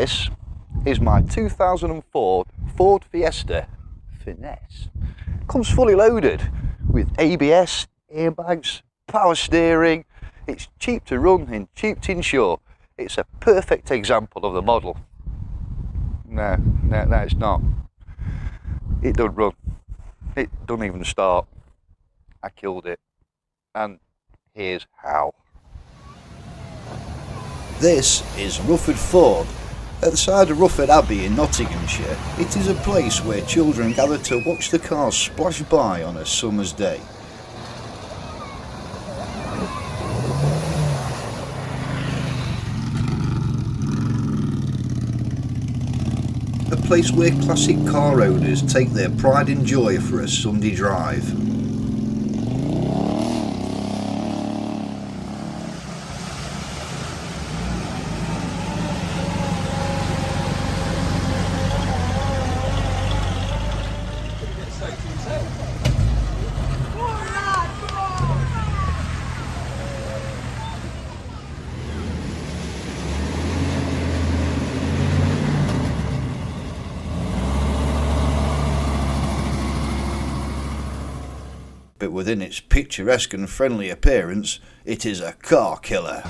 This is my 2004 Ford Fiesta Finesse. Comes fully loaded with ABS, airbags, power steering. It's cheap to run and cheap to insure. It's a perfect example of the model. No, it's not. It don't run. It don't even start. I killed it. And here's how. This is Rufford Ford. At the side of Rufford Abbey in Nottinghamshire, it is a place where children gather to watch the cars splash by on a summer's day. A place where classic car owners take their pride and joy for a Sunday drive. But within its picturesque and friendly appearance, it is a car killer.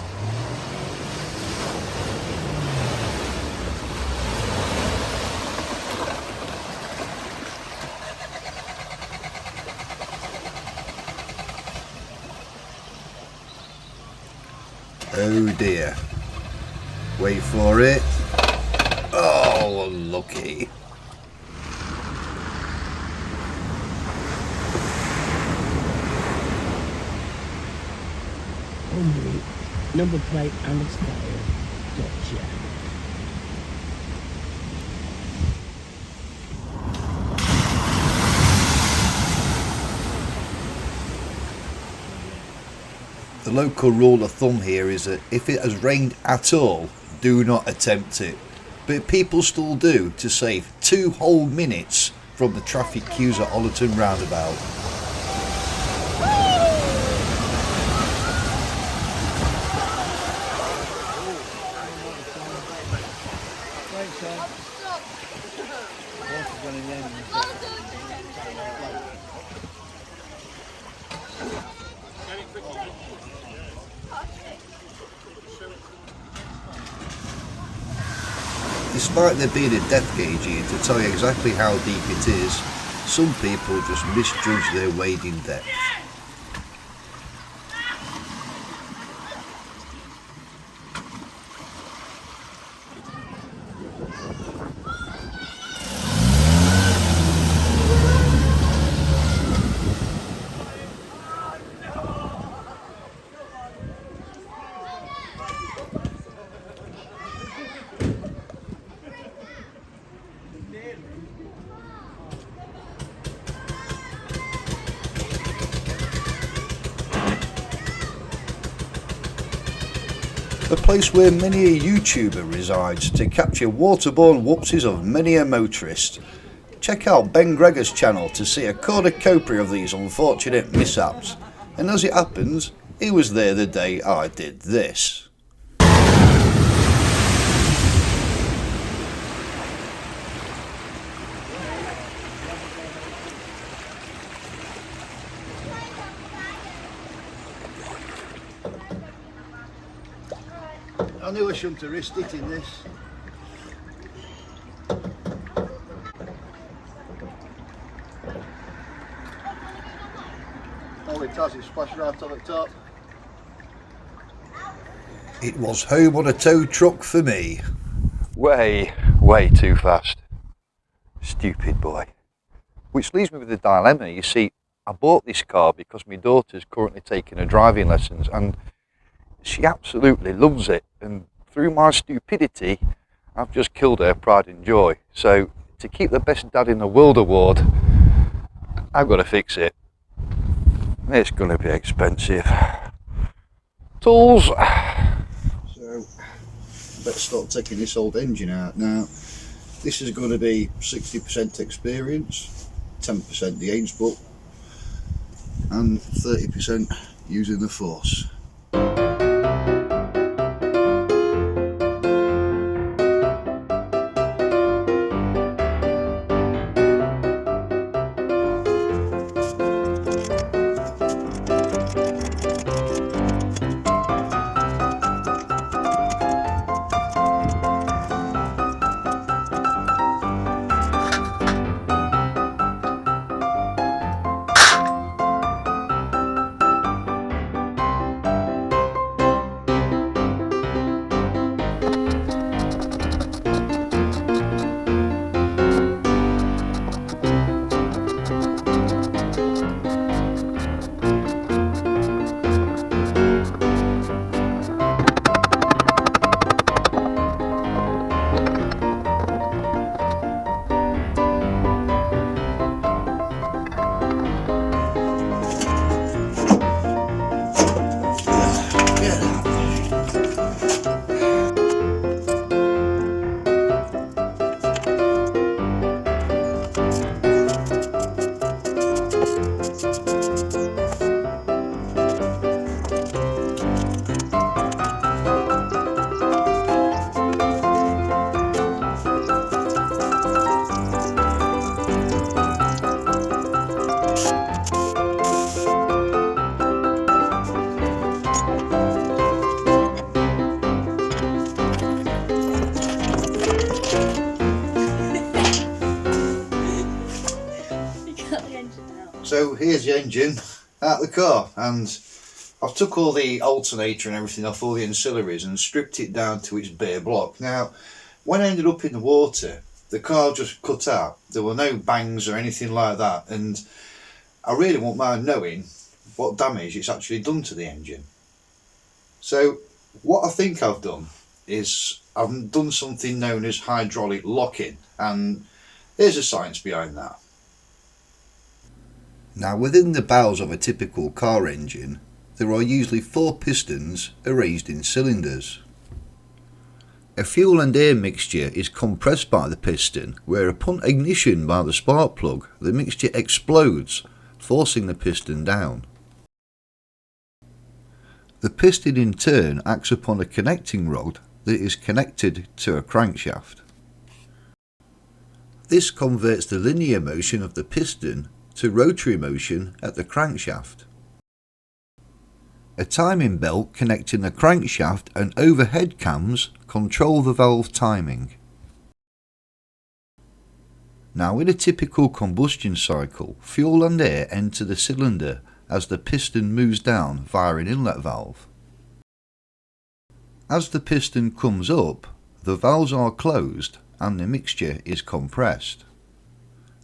Oh dear. Wait for it. Oh, lucky. Number plate and expired. Gotcha. The local rule of thumb here is that if it has rained at all, do not attempt it. But people still do, to save 2 whole minutes from the traffic queues at Ollerton roundabout. Despite there being a depth gauge here to tell you exactly how deep it is, some people just misjudge their wading depth. A place where many a YouTuber resides to capture waterborne whoopsies of many a motorist. Check out Ben Gregor's channel to see a cornucopia of these unfortunate mishaps. And as it happens, he was there the day I did this. I knew I shouldn't have risked it in this. All it has is splash right on the top. It was home on a tow truck for me. Way too fast. Stupid boy. Which leaves me with a dilemma. You see, I bought this car because my daughter's currently taking her driving lessons and she absolutely loves it, and through my stupidity I've just killed her pride and joy. So to keep the best dad in the world award, I've got to fix it. It's going to be expensive. Tools. So let's start taking this old engine out now. This is going to be 60% experience, 10% the age book and 30% using the force. So here's the engine out of the car, and I've took all the alternator and everything off, all the ancillaries, and stripped it down to its bare block. Now, when I ended up in the water, the car just cut out. There were no bangs or anything like that, and I really won't mind knowing what damage it's actually done to the engine. So what I think I've done is I've done something known as hydraulic locking, and there's a science behind that. Now, within the bowels of a typical car engine, there are usually 4 pistons arranged in cylinders. A fuel and air mixture is compressed by the piston, where upon ignition by the spark plug, the mixture explodes, forcing the piston down. The piston in turn acts upon a connecting rod that is connected to a crankshaft. This converts the linear motion of the piston to rotary motion at the crankshaft. A timing belt connecting the crankshaft and overhead cams control the valve timing. Now, in a typical combustion cycle, fuel and air enter the cylinder as the piston moves down via an inlet valve. As the piston comes up, the valves are closed and the mixture is compressed.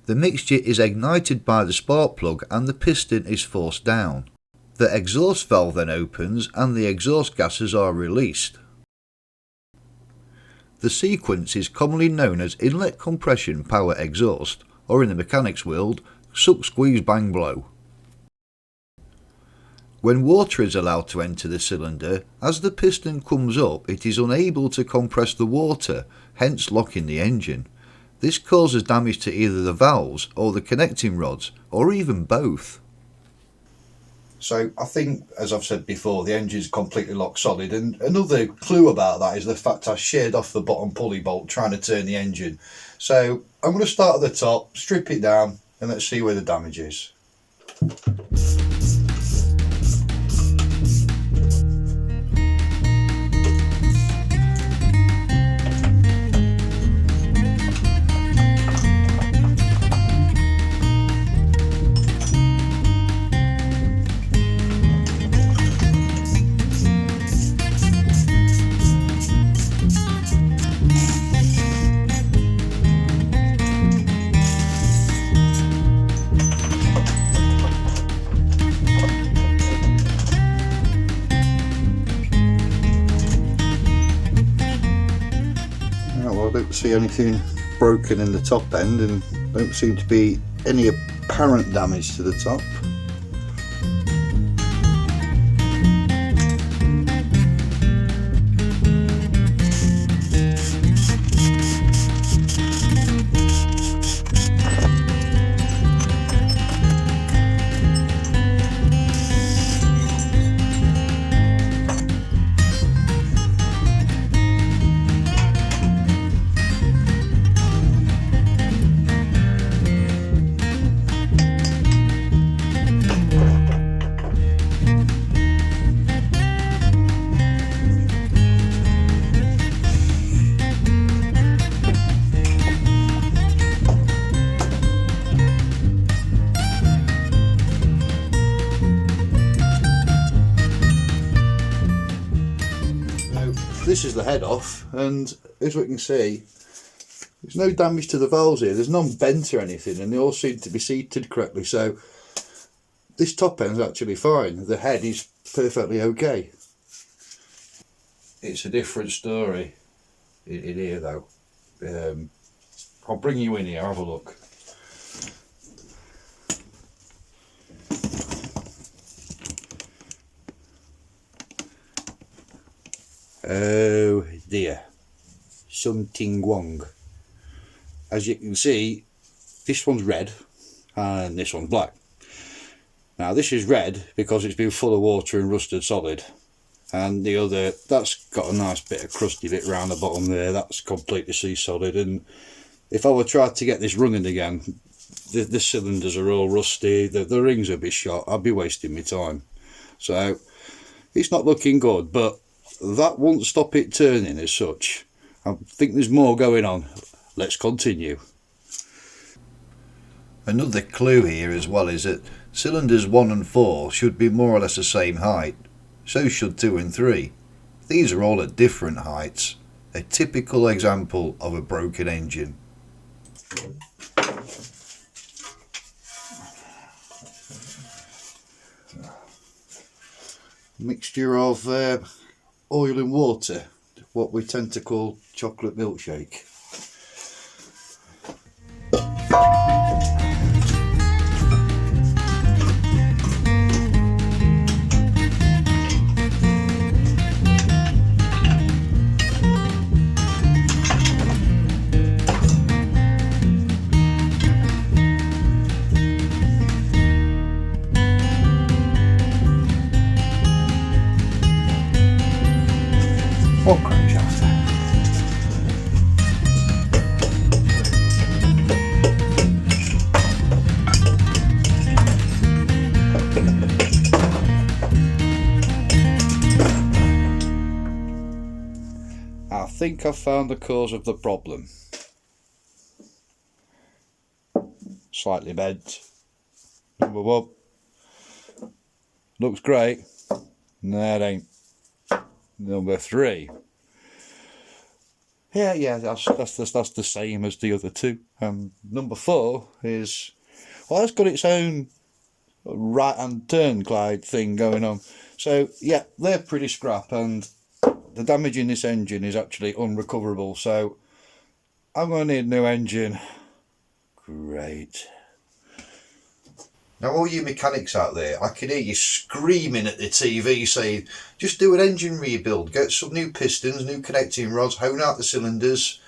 The mixture is ignited by the spark plug and the piston is forced down. The exhaust valve then opens and the exhaust gases are released. The sequence is commonly known as inlet compression power exhaust, or in the mechanics world, suck squeeze bang blow. When water is allowed to enter the cylinder, as the piston comes up it is unable to compress the water, hence locking the engine. This causes damage to either the valves or the connecting rods, or even both. So I think, as I've said before, the engine's completely locked solid, and another clue about that is the fact I sheared off the bottom pulley bolt trying to turn the engine. So I'm going to start at the top, strip it down, and let's see where the damage is. Well, I don't see anything broken in the top end, and don't seem to be any apparent damage to the top. This is the head off, and as we can see, there's no damage to the valves here. There's none bent or anything, and they all seem to be seated correctly, so this top end's actually fine. The head is perfectly okay. It's a different story in here though. I'll bring you in here, have a look. Oh dear, something wrong. As you can see, this one's red and this one's black. Now this is red because it's been full of water and rusted solid, and the other, that's got a nice bit of crusty bit round the bottom there, that's completely sea solid. And if I were trying to get this running again, the cylinders are all rusty, the rings would be shot, I'd be wasting my time. So it's not looking good, but that won't stop it turning as such. I think there's more going on. Let's continue. Another clue here as well is that Cylinders 1 and 4 should be more or less the same height, so should 2 and 3. These are all at different heights, a typical example of a broken engine. Mixture of oil and water, what we tend to call chocolate milkshake. One crankshaft. I think I've found the cause of the problem. Slightly bent. Number 1. Looks great. No, it ain't. Number 3. Yeah, that's the same as the other 2. Number 4 is, well, it's got its own right hand turn glide thing going on. So yeah, they're pretty scrap, and the damage in this engine is actually unrecoverable. So I'm going to need a new engine. Great. Now all you mechanics out there, I can hear you screaming at the TV saying, just do an engine rebuild, get some new pistons, new connecting rods, hone out the cylinders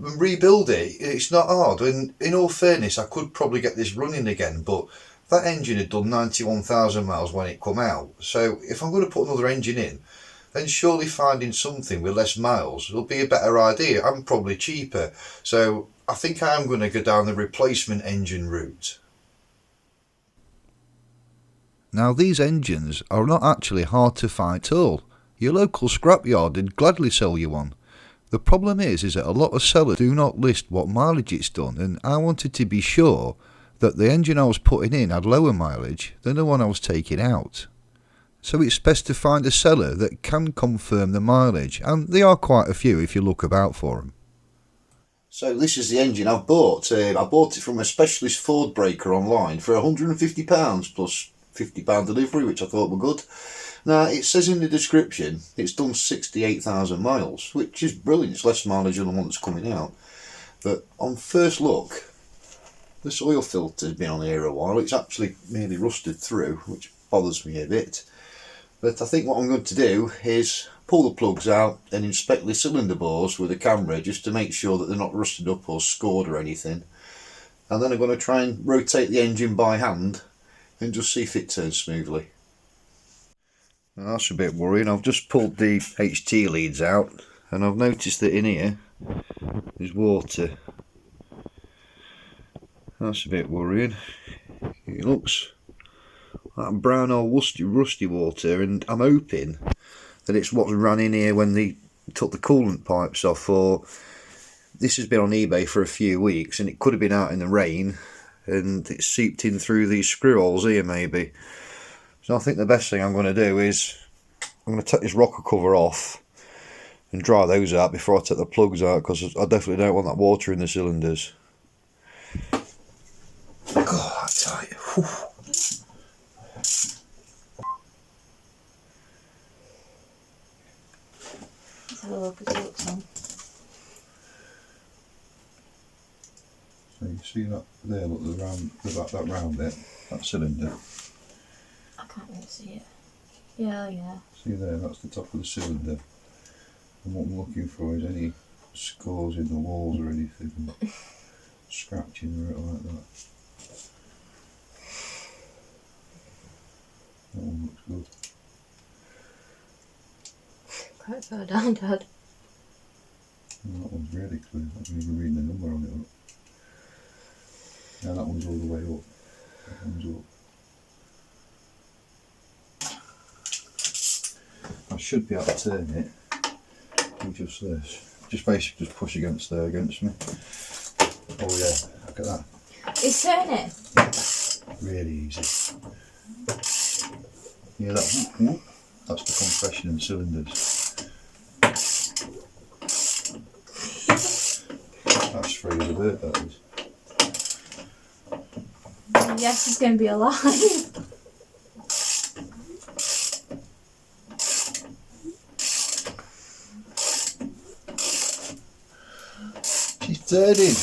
and rebuild it. It's not hard, and in all fairness I could probably get this running again, but that engine had done 91,000 miles when it come out, so if I'm going to put another engine in, then surely finding something with less miles will be a better idea and probably cheaper. So I think I'm going to go down the replacement engine route. Now these engines are not actually hard to find at all. Your local scrapyard would gladly sell you one. The problem is that a lot of sellers do not list what mileage it's done, and I wanted to be sure that the engine I was putting in had lower mileage than the one I was taking out. So it's best to find a seller that can confirm the mileage, and there are quite a few if you look about for them. So this is the engine I've bought. I bought it from a specialist Ford breaker online for £150 plus £50 delivery, which I thought were good. Now it says in the description it's done 68,000 miles, which is brilliant. It's less mileage than the one that's coming out. But on first look, this oil filter's been on here a while. It's actually nearly rusted through, which bothers me a bit. But I think what I'm going to do is pull the plugs out and inspect the cylinder bores with a camera just to make sure that they're not rusted up or scored or anything. And then I'm going to try and rotate the engine by hand and just see if it turns smoothly. Now that's a bit worrying. I've just pulled the HT leads out and I've noticed that in here there's water. That's a bit worrying. It looks like brown or rusty water, and I'm hoping that it's what ran in here when they took the coolant pipes off, or this has been on eBay for a few weeks and it could have been out in the rain and it seeped in through these screw holes here maybe. So I think the best thing I'm going to do is I'm going to take this rocker cover off and dry those out before I take the plugs out, because I definitely don't want that water in the cylinders. God, that's tight. Whew. Let's have a look at it looks on. So you see that there, look, that round bit, that cylinder. I can't really see it. Yeah. See there, that's the top of the cylinder. And what I'm looking for is any scores in the walls or anything, scratching or anything like that. That one looks good. Quite far down, Dad. Oh, that one's really clear. I can even read the number on it. Now that one's all the way up. That one's up. I should be able to turn it with just this. Just basically just push against me. Oh yeah, look at that. It's turning. really easy. Yeah, that's the compression in the cylinders. That's free as a bird, that is. Yes, it's going to be alive. She's turning.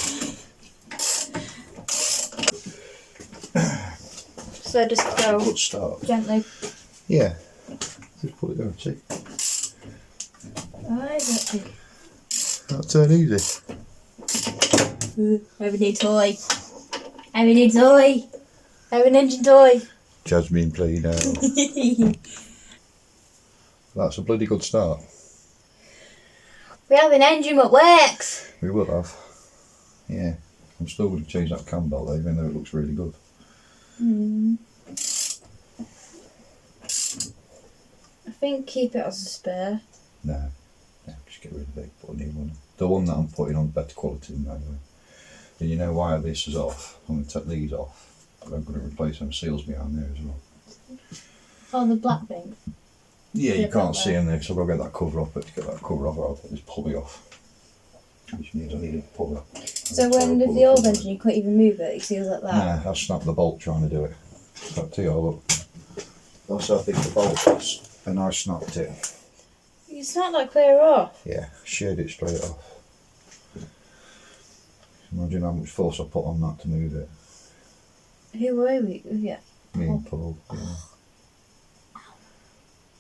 So just go Good start. gently. Yeah. Just put it down, see? Oh, is it? That'll turn easy. I have a new toy. I have a new toy. I have an engine toy. Jasmine, play now. That's a bloody good start. We have an engine that works. We will have. Yeah. I'm still going to change that cam belt though, even though it looks really good. I think keep it as a spare. No. Yeah, just get rid of it, put a new one in. The one that I'm putting on better quality than that anyway. And you know why this is off? I'm going to take these off. But I'm going to replace them seals behind there as well. Oh, the black thing. Yeah, you can't see in there, so I'll get that cover off, but to get that cover off, I'll put this pulley off. Which means I need a pulley. So when with the old engine you couldn't even move it, it seals like that? Nah, I snapped the bolt trying to do it. I'll tell you, look. That's how big the bolt was, and I snapped it. It's not that clear off. Yeah, sheared it straight off. Imagine how much force I put on that to move it. Who were we? Yeah. Me and Paul, yeah.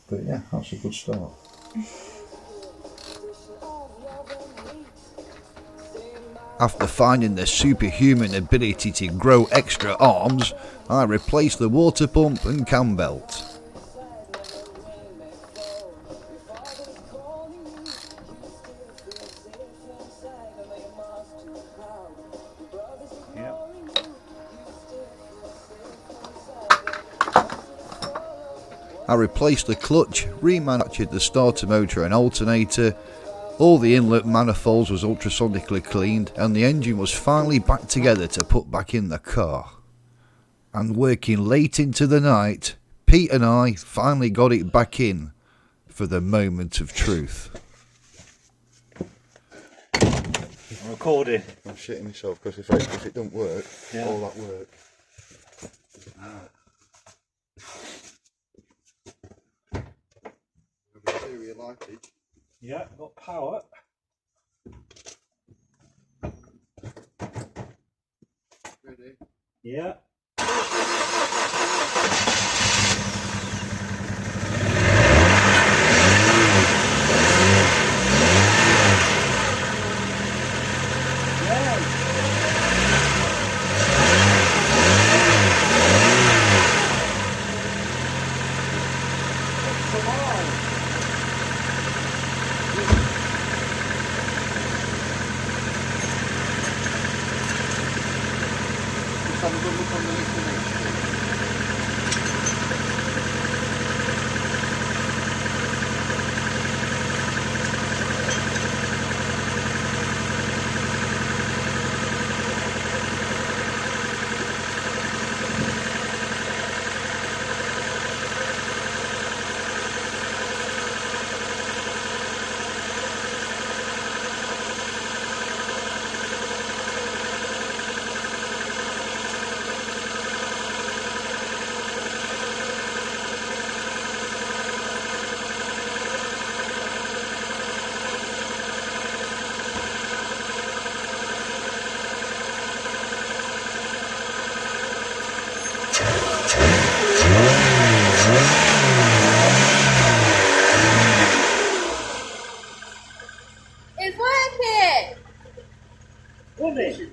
But yeah, that's a good start. After finding the superhuman ability to grow extra arms, I replaced the water pump and cam belt. I replaced the clutch, remanufactured the starter motor and alternator, all the inlet manifolds was ultrasonically cleaned, and the engine was finally back together to put back in the car. And working late into the night, Pete and I finally got it back in for the moment of truth. I'm recording. I'm shitting myself because if it don't work, yeah. All that work. Yeah, got power. Ready? Yeah. Have a good look underneath the next. It's working! Was it?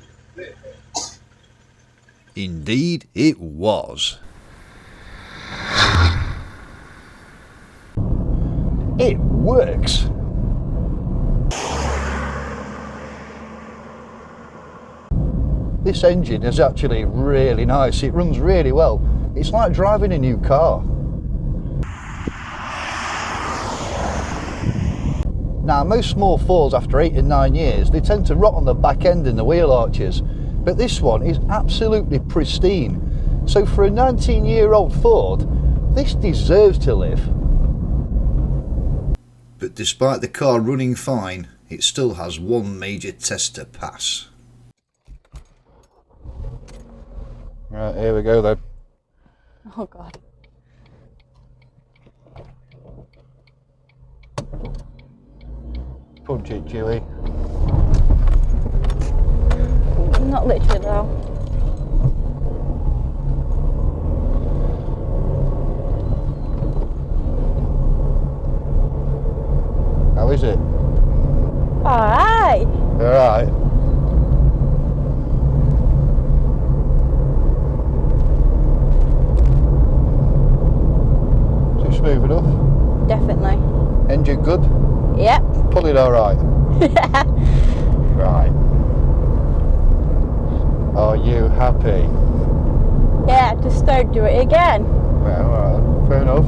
Indeed, it was. It works. This engine is actually really nice. It runs really well. It's like driving a new car. Now, most small Fords after 8 and 9 years, they tend to rot on the back end and the wheel arches, but this one is absolutely pristine. So for a 19-year-old Ford, this deserves to live. But despite the car running fine, it still has one major test to pass. Right, here we go then. Oh God. Punch it, Chewie. Not literally though. How is it? Alright. Alright. Is it smooth enough? Definitely. Engine good? Yep. Pulling alright? Right. Are you happy? Yeah, just don't do it again. Well, alright, fair enough.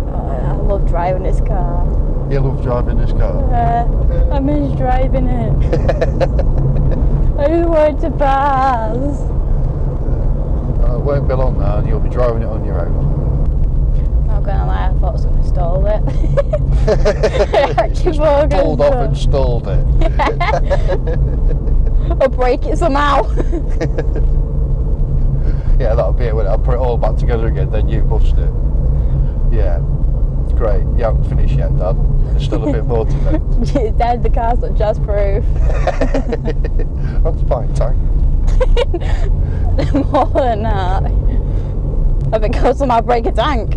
I love driving this car. You love driving this car? I miss driving it. I just want to pass. It won't be long now and you'll be driving it on your own. Not gonna lie, I thought someone stole it. Just pulled off and stalled it. Or break it somehow. Yeah, that'll be it. I'll put it all back together again, then you bust it. Yeah, great. You haven't finished yet, Dad. There's still a bit more to do. Dad, the car's not just proof. That's fine, tank. More than that. If it goes somehow break a tank.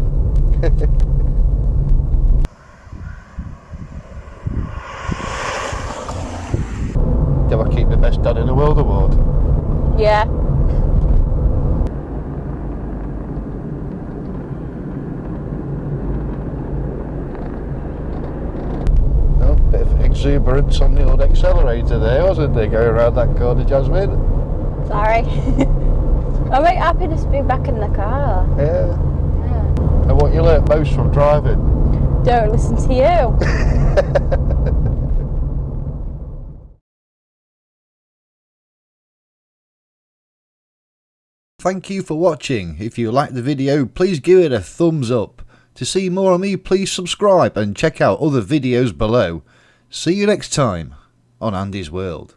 Do I keep the best dad in the world award? Yeah. Oh, bit of exuberance on the old accelerator there, wasn't there, going around that corner, Jasmine? Sorry. I'm very happy to be back in the car. Yeah. And what you learnt most from driving? Don't listen to you. Thank you for watching. If you liked the video, please give it a thumbs up. To see more of me, please subscribe and check out other videos below. See you next time on Andy's World.